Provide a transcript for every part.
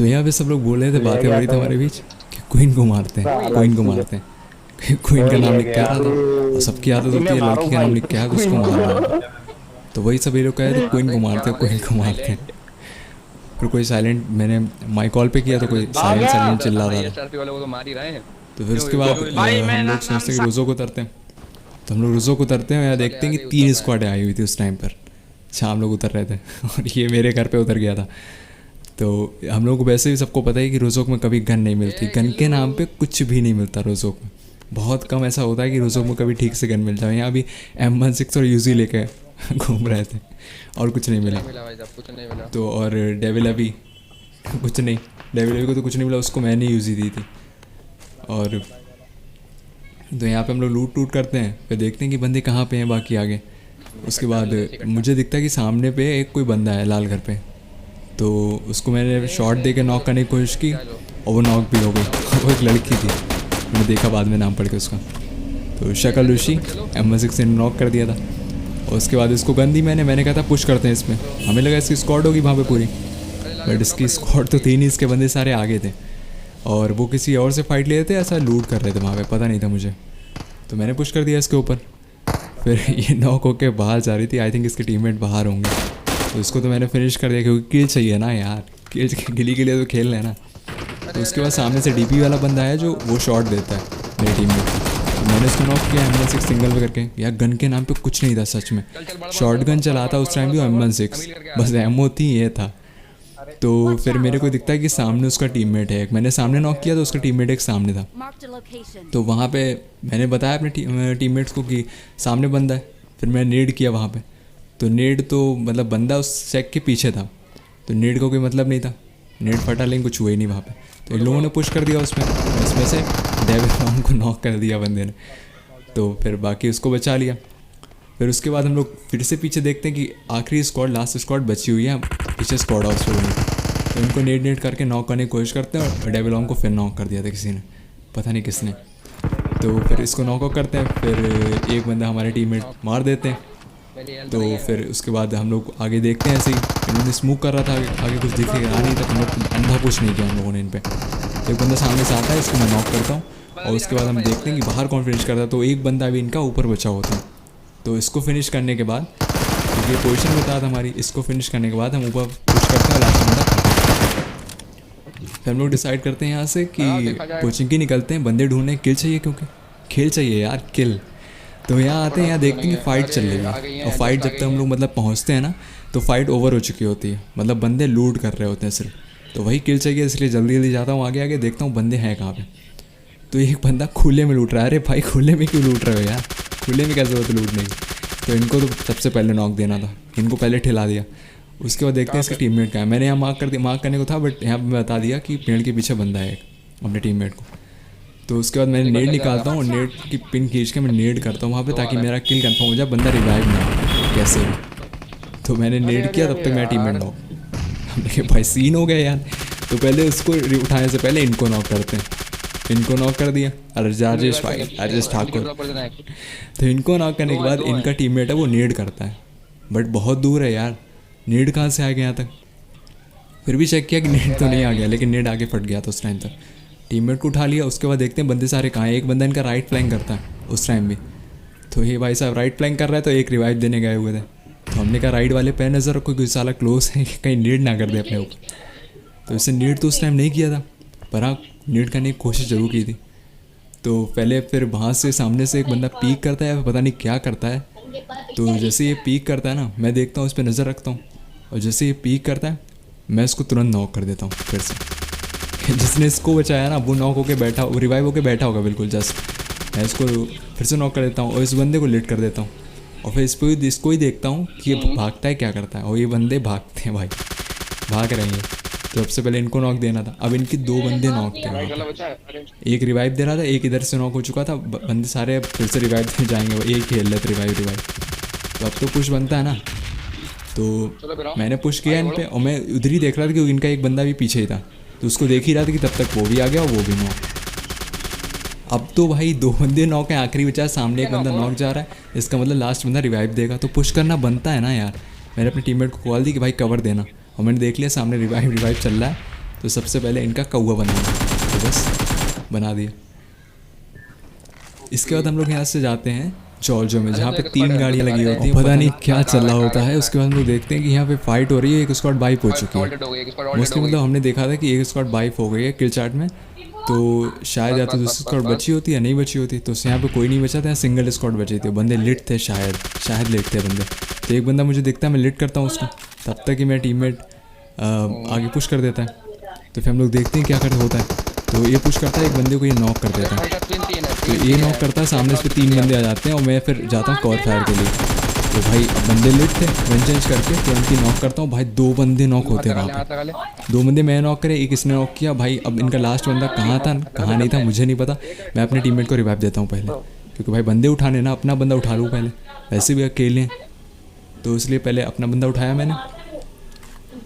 तो यहाँ पे सब लोग बोल रहे थे, बातें हो रही थी हमारे बीच कि क्वीन को मारते हैं, क्वीन को मारते हैं। क्वीन का नाम लिख के आ रहा था और सबकी आदत होती है लड़की का नाम लिख के आ उसको मारना है। तो वही सब ये लोग कह रहे थे क्वीन को मारते हैं, क्वीन को मारते हैं। फिर कोई साइलेंट, मैंने माइक कॉल पे किया तो कोई साइलेंट चिल्ला रहा था। तो फिर उसके बाद हम लोग सोचते हैं कि रोज़ो को उतरते हैं। तो हम लोग रोज़ो को उतरते हैं, यहाँ देखते हैं कि 3 स्क्वाडें आई हुई थी उस टाइम पर। शाम लोग उतर रहे थे और ये मेरे घर पे उतर गया था। तो हम लोग को वैसे भी सबको पता है कि रोज़ोक में कभी गन नहीं मिलती, गन के नाम पे कुछ भी नहीं मिलता रोज़ोक में। बहुत कम ऐसा होता है कि रोज़ोक में कभी ठीक से गन मिल जाए। यहाँ भी M16 और यूजी लेके घूम रहे थे और कुछ नहीं मिला। तो और डेविल अभी कुछ नहीं, डेविल अभी को तो कुछ नहीं मिला, उसको मैंने यूजी दी थी। और तो यहाँ पे हम लोग लूट टूट करते हैं, फिर देखते हैं कि बंदे कहाँ पे हैं बाकी आगे। उसके बाद मुझे दिखता है कि सामने पे एक कोई बंदा है लाल घर पे। तो उसको मैंने शॉट दे के नॉक करने की कोशिश की और वो नॉक भी हो गई। वो एक लड़की थी, मैंने देखा बाद में नाम पढ़ के उसका। तो शक्ल ऋषि M16 से नॉक कर दिया था। और उसके बाद इसको गन दी मैंने कहा था पुश करते हैं इसमें। हमें लगा इसकी स्क्वाड होगी वहाँ पे पूरी, बट इसकी स्क्वाड तो थी नहीं, इसके बंदे सारे आगे थे और वो किसी और से फाइट ले रहे थे, ऐसा लूट कर रहे थे वहाँ पे, पता नहीं था मुझे। तो मैंने पुश कर दिया इसके ऊपर। फिर ये नॉक होके बाहर जा रही थी, आई थिंक इसके टीममेट बाहर होंगे। तो इसको तो मैंने फिनिश कर दिया क्योंकि किल चाहिए ना यार, किल गिली के लिए तो खेल लेना। तो उसके बाद सामने से DP वाला बंदा है जो वो शॉट देता है मेरी टीम में। तो मैंने उसको नॉक किया M16 सिंगल पे करके। यार गन के नाम पे कुछ नहीं था सच में, शॉर्ट गन चलाता उस टाइम भी M16, बस एमओ थी ये था। तो फिर मेरे को दिखता है कि सामने उसका टीममेट है एक, मैंने सामने नॉक किया तो उसका टीममेट एक सामने था। तो वहाँ पे मैंने बताया अपने टीममेट्स को कि सामने बंदा है। फिर मैं नेड किया वहाँ पे, तो नेड तो मतलब बंदा उस चेक के पीछे था, तो नेड का कोई मतलब नहीं था, नेड फटा लेकिन कुछ हुआ ही नहीं वहाँ पे। तो इन लोगों ने पुश कर दिया उसमें से डेविल को नॉक कर दिया बंदे ने। तो फिर बाकी उसको बचा लिया। फिर उसके बाद हम लोग फिर से पीछे देखते हैं कि आखिरी स्क्वाड, लास्ट स्क्वाड बची हुई है, पीछे स्क्वाड हाउस पे हुई। तो इनको नेट करके नॉक करने की कोशिश करते हैं और डेविल को फिर नॉक कर दिया था किसी ने, पता नहीं किसने। तो फिर इसको नॉक आउट करते हैं, फिर एक बंदा हमारे टीममेट मार देते हैं। तो फिर उसके बाद हम लोग आगे देखते हैं, ऐसे ही इन्होंने स्मोक कर रहा था, आगे कुछ दिख रहा नहीं था, हम लोग अंधा पुश नहीं किया हम लोगों ने इन पर। तो एक बंदा सामने से आता है, इसको मैं नॉक करता हूँ और उसके बाद हम देखते हैं कि बाहर कौन फिनिश करता है। तो एक बंदा भी इनका ऊपर बचा होता है। तो इसको फिनिश करने के बाद, क्योंकि ये पोजीशन बता था हमारी, इसको फिनिश करने के बाद हम ऊपर पुश करते हैं लास्ट बंदा। फिर हम लोग डिसाइड करते हैं यहाँ से कि कोचिंग की निकलते हैं, बंदे ढूंढने, किल चाहिए क्योंकि खेल चाहिए यार, किल। तो यहाँ आते हैं, यहाँ देखते हैं कि फ़ाइट चल रही है। और फाइट जब तक हम लोग मतलब पहुँचते हैं ना, तो फाइट ओवर हो चुकी होती है, मतलब बंदे लूट कर रहे होते हैं सिर्फ। तो वही किल चाहिए, इसलिए जल्दी जल्दी जाता हूँ आगे देखता हूँ बंदे हैं कहाँ पे। तो एक बंदा खुले में लूट रहा है। अरे भाई खुले में क्यों लूट रहे हो यार, खुले में क्या ज़रूरत लूटने की। तो इनको तो सबसे पहले नॉक देना था, इनको पहले ठिला दिया। उसके बाद देखते हैं इसके टीममेट का है। मैंने यहाँ मार्क करने को था, बट यहाँ पे बता दिया कि पेड़ के पीछे बंदा है एक, अपने टीममेट को। तो उसके बाद मैंने नेड निकालता हूँ और नेड की पिन खींच के मैं नेड करता हूँ वहाँ पे, ताकि मेरा किल कंफर्म हो जाए, बंदा रिवाइव ना हो कैसे भी। तो मैंने नेड किया, तब तक मेरा टीममेट नॉक। हमने भाई सीन हो गया यार। तो पहले उसको उठाने से पहले इनको नॉक करते हैं। इनको नॉक कर दिया, राजेश भाई, राजेश ठाकुर। तो इनको नॉक करने के बाद इनका टीममेट है वो नेड करता है, बट बहुत दूर है यार, नेड कहाँ से आ गया यहाँ तक। फिर भी चेक किया कि नेड तो नहीं आ गया, लेकिन नेड आगे फट गया था उस टाइम तक। टीममेट को उठा लिया। उसके बाद देखते हैं बंदे सारे कहाँ हैं। एक बंदा इनका राइट फ्लैंक करता है उस टाइम भी। तो ये भाई साहब राइट फ्लैंक कर रहा है, तो एक रिवाइव देने गए हुए थे। तो हमने कहा राइट वाले पे नज़र रखो, कोई साला क्लोज है, कहीं नीड ना कर दे अपने ऊपर। तो इससे नीड तो उस टाइम नहीं किया था, पर हाँ नीड करने की कोशिश ज़रूर की थी। तो पहले फिर वहाँ से सामने से एक बंदा पीक करता है, पता नहीं क्या करता है। तो जैसे ये पीक करता है ना, मैं देखता हूँ, उस पर नज़र रखता हूँ, और जैसे ये पीक करता है मैं इसको तुरंत नॉक कर देता हूँ फिर से। जिसने इसको बचाया ना वो नॉक होके बैठा, वो रिवाइव होके बैठा होगा बिल्कुल जस्ट। मैं इसको फिर से नॉक कर देता हूँ और इस बंदे को लिट कर देता हूँ। और फिर इसको ही देखता हूँ कि ये भागता है क्या करता है, और ये बंदे भागते हैं भाई, भाग रहे हैं। तो सबसे पहले इनको नॉक देना था। अब इनके 2 बंदे नॉक थे, एक रिवाइव दे रहा था, एक इधर से नॉक हो चुका था। बंदे सारे अब फिर से रिवाइव दे जाएंगे, वो एक खेल रहे थे रिवाइव। तो अब तो पुश बनता है ना। तो मैंने पुश किया इन पे, और मैं उधर ही देख रहा था कि इनका एक बंदा भी पीछे ही था, तो उसको देख ही रहा था कि तब तक वो भी आ गया और वो भी नॉक। अब तो भाई 2 बंदे नॉक हैं, आखिरी बचा सामने एक बंदा नॉक जा रहा है, इसका मतलब लास्ट बंदा रिवाइव देगा, तो पुश करना बनता है ना यार। मैंने अपने टीममेट को कॉल दी कि भाई कवर देना, और मैंने देख लिया सामने रिवाइव चल रहा है। तो सबसे पहले इनका कौवा बनाना, तो बस बना दिया। इसके बाद हम लोग यहाँ से जाते हैं जॉर्जिया में, जहाँ पे 3 गाड़ियाँ लगी होती हैं, पता नहीं क्या चल रहा होता है। उसके बाद हम लोग देखते हैं कि यहाँ पे फाइट हो रही है, एक स्क्वाड वाइप हो चुकी है मोस्टली, मतलब हमने देखा था कि एक स्क्वाड वाइप हो गई है किल चार्ट में, तो शायद या तो दूसरी स्क्वाड बची होती या नहीं बची होती। तो यहाँ पे कोई नहीं बचा था, सिंगल स्क्वाड बची थी, बंदे लिट थे, शायद लिट थे बंदे। तो एक बंदा मुझे दिखता है, मैं लिट करता हूँ उसको, तब तक कि मेरा टीममेट आगे पुश कर देता है। तो फिर हम लोग देखते हैं क्या कर होता है। तो ये पुश करता है, एक बंदे को ये नॉक कर देता है, तो ये नॉक करता है, सामने से 3 बंदे आ जाते हैं और मैं फिर जाता हूँ कवर फायर के लिए। तो भाई अब बंदे लिट थे, वन चेंज करके तो उनकी नॉक करता हूँ। भाई 2 बंदे नॉक होते हैं वहाँ पे, 2 बंदे मैं नॉक करे, एक इसने नॉक किया। भाई अब इनका लास्ट बंदा कहाँ था कहाँ नहीं था मुझे नहीं पता, मैं अपने टीममेट को रिवाइव देता हूँ पहले, क्योंकि भाई बंदे उठाने ना, अपना बंदा उठा लूँ पहले, वैसे भी अकेले हैं, तो इसलिए पहले अपना बंदा उठाया मैंने।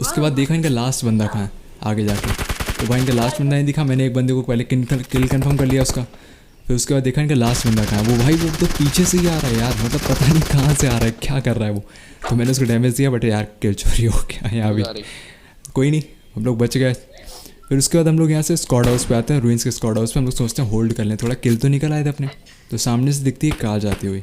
उसके बाद देखा इनका लास्ट बंदा कहाँ है आगे जाके, तो भाई इनका लास्ट बंदा नहीं दिखा, मैंने एक बंदे को पहले किल कंफर्म कर लिया उसका। फिर उसके बाद देखा इनका लास्ट बंदा कहाँ है, वो भाई वो तो पीछे से ही आ रहा है यार, मतलब पता नहीं कहाँ से आ रहा है, क्या कर रहा है वो। तो मैंने उसको डैमेज दिया, बट यार किल चोरी हो गया यहाँ भी, कोई नहीं हम लोग बच गए। फिर उसके बाद हम लोग यहाँ से स्क्वाड हाउस पे आते हैं, रूइंस के स्क्वाड हाउस पे हम लोग सोचते हैं होल्ड कर लें, थोड़ा किल तो निकल आए थे अपने। तो सामने से दिखती है कार जाती हुई,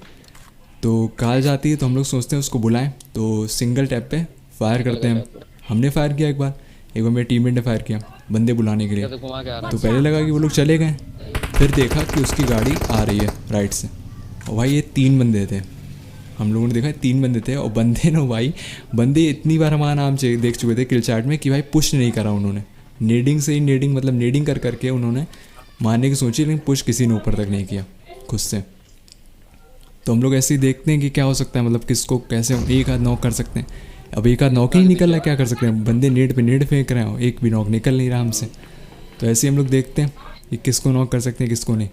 तो कार जाती है तो हम लोग सोचते हैं उसको बुलाएं, तो सिंगल टैप पे फायर करते हैं। हमने फायर किया एक बार मेरे टीममेट ने फायर किया बंदे बुलाने के लिए, तो पहले लगा कि वो लोग चले गए, फिर देखा कि उसकी गाड़ी आ रही है राइट से, और भाई ये 3 बंदे थे, हम लोगों ने देखा 3 बंदे थे, और बंदे ना भाई बंदे इतनी बार हमारा नाम देख चुके थे किल चार्ट में कि भाई पुश नहीं करा उन्होंने, नेडिंग से ही नेडिंग मतलब नेडिंग कर करके उन्होंने मारने की सोची, लेकिन पुश किसी ने ऊपर तक नहीं किया खुद से। तो हम लोग ऐसे ही देखते हैं कि क्या हो सकता है, मतलब किसको कैसे एक आध नॉक कर सकते हैं। अब एक आध नॉक ही निकल रहा है, क्या कर सकते हैं, बंदे नेट पे नेट फेंक रहे हो, एक भी नॉक निकल नहीं रहा हमसे। तो ऐसे ही हम लोग देखते हैं कि किसको नॉक कर सकते हैं किसको नहीं।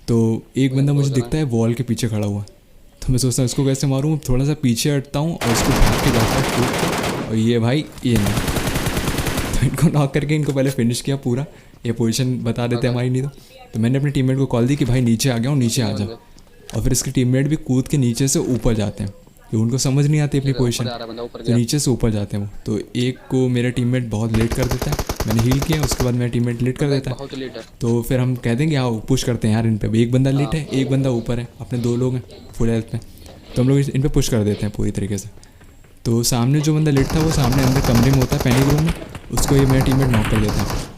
तो एक बंदा मुझे दिखता है वॉल के पीछे खड़ा हुआ, तो मैं सोचता हूँ इसको कैसे मारूँ, थोड़ा सा पीछे हटता हूँ और उसको भाग के जाता है, और ये भाई ये नहीं, तो इनको नॉक करके इनको पहले फिनिश किया पूरा, ये पोजीशन बता देते हमारी नहीं तो मैंने अपने टीममेट को कॉल दी कि भाई नीचे आ गया हूँ, नीचे आ जा। और फिर इसके टीममेट भी कूद के नीचे से ऊपर जाते हैं, तो उनको समझ नहीं आती अपनी पोजीशन, तो नीचे से ऊपर जाते हैं वो। तो एक को मेरा टीममेट बहुत लेट कर देता है, मैंने हील किया, उसके बाद मेरा टीममेट लेट कर देता है, तो फिर हम कहते हैं कि आओ पुश करते हैं यार इन पे, एक बंदा लेट है एक बंदा ऊपर है, अपने 2 लोग हैं फुल हेल्थ में, तो हम लोग इन पे पुश कर देते हैं पूरी तरीके से। तो सामने जो बंदा लेट था वो सामने अंदर कमरे में होता है, पैनिक रूम में, उसको ये मेरा टीममेट नॉक कर देता है।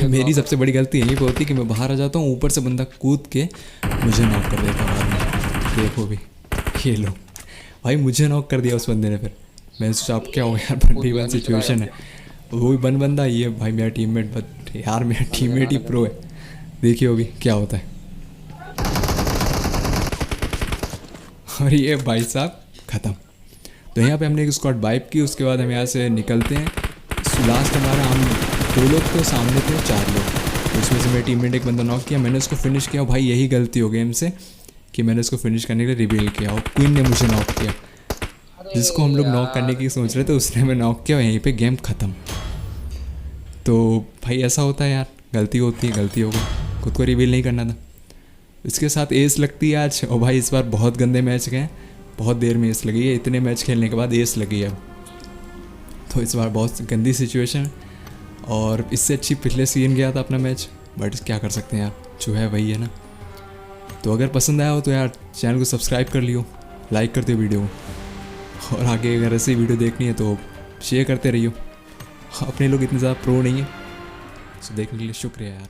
मेरी सबसे बड़ी गलती यही होती है कि मैं बाहर आ जाता हूँ, ऊपर से बंदा कूद के मुझे नॉक कर देता है बाद में। देखो भी ये लो भाई मुझे नॉक कर दिया उस बंदे ने, फिर मैं सोचा अब क्या हो यार, 1v1 सिचुएशन है, वो भी बंदा ये भाई मेरा टीममेट, बट यार मेरा टीममेट ही प्रो है, देखिए अभी क्या होता है। और ये भाई साहब ख़त्म। तो यहाँ पे हमने एक स्क्वाड वाइप की, उसके बाद हम यहाँ से निकलते हैं। लास्ट हमारा हम 2 लोग थे, सामने थे 4 लोग, तो उसमें से मेरे टीममेट एक बंदा नॉक किया, मैंने उसको फिनिश किया। भाई यही गलती हो गई हमसे कि मैंने उसको फिनिश करने के लिए रिवील किया, और क्वीन ने मुझे नॉक किया, जिसको हम लोग नॉक करने की सोच रहे थे उसने हमें नॉक किया, और यहीं पे गेम ख़त्म। तो भाई ऐसा होता है यार, गलती होती है, गलती हो गई, खुद को रिवील नहीं करना था। इसके साथ एस लगती है आज, और भाई इस बार बहुत गंदे मैच गए, बहुत देर में एस लगी है, इतने मैच खेलने के बाद एस लगी है। तो इस बार बहुत गंदी सिचुएशन है, और इससे अच्छी पिछले सीजन गया था अपना मैच, बट क्या कर सकते हैं यार, जो है वही है ना। तो अगर पसंद आया हो तो यार चैनल को सब्सक्राइब कर लियो, लाइक करते हो वीडियो को, और आगे अगर ऐसी वीडियो देखनी है तो शेयर करते रहियो। अपने लोग इतने ज़्यादा प्रो नहीं है, तो देखने के लिए शुक्रिया यार।